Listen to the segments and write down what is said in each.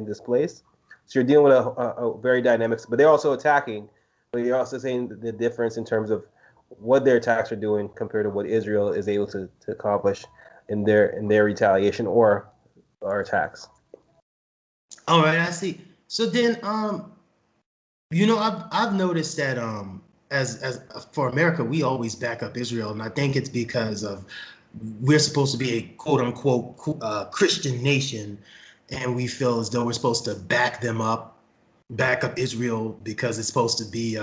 displaced. So you're dealing with a very dynamic, but they're also attacking, but you're also saying the difference in terms of what their attacks are doing compared to what Israel is able to accomplish in their retaliation or our attacks. All right, I see. So then, I've noticed that as for America, we always back up Israel, and I think it's because of we're supposed to be a quote unquote Christian nation, and we feel as though we're supposed to back up Israel because it's supposed to be.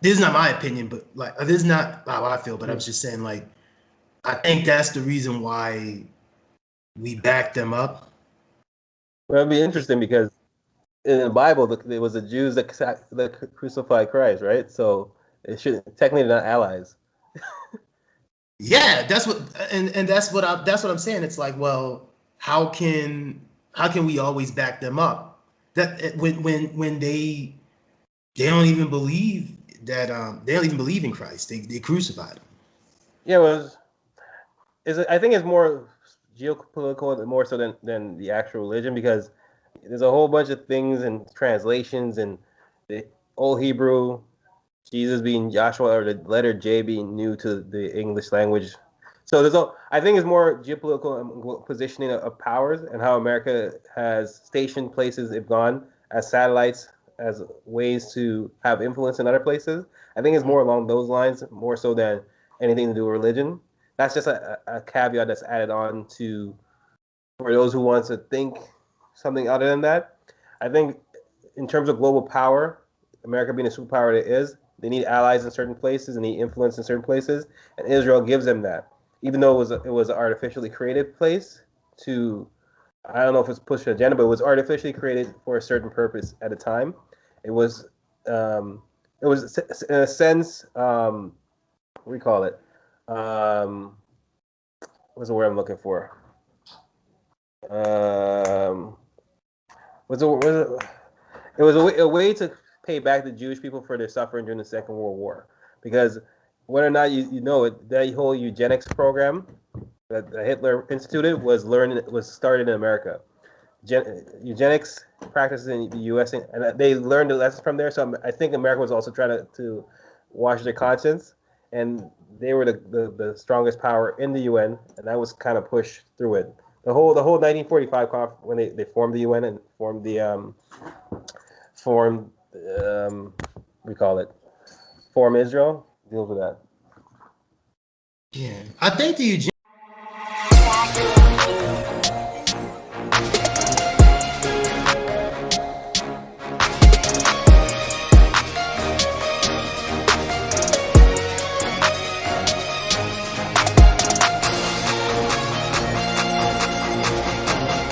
This is not my opinion, but like this is not how I feel. But I'm just saying, like, I think that's the reason why we back them up. Well, it'd be interesting because in the Bible, it was the Jews that crucified Christ, right? So it should technically not allies. Yeah, that's what, and that's what I'm saying. It's like, well, how can we always back them up? That when they don't even believe that they don't even believe in Christ. They crucified him. Yeah, I think it's more geopolitical more so than the actual religion, because there's a whole bunch of things and translations and the Old Hebrew, Jesus being Joshua, or the letter J being new to the English language. So I think it's more geopolitical positioning of powers and how America has stationed places they've gone as satellites, as ways to have influence in other places. I think it's more along those lines, more so than anything to do with religion. That's just a caveat that's added on to for those who want to think something other than that. I think in terms of global power, America being a superpower it is, they need allies in certain places and need influence in certain places, and Israel gives them that. Even though it was an artificially created place to, I don't know if it's push an agenda, but it was artificially created for a certain purpose at a time. It was in a sense, what do we call it? What's the word I'm looking for? It was a way to pay back the Jewish people for their suffering during the Second World War, because whether or not you know it, that whole eugenics program that Hitler instituted was started in America. Eugenics practices in the U.S. and they learned a lesson from there. So I think America was also trying to wash their conscience, and they were the strongest power in the UN, and that was kind of pushed through it. The whole 1945 when they formed the UN and formed we call it Form Israel, deals with that. Yeah, I think the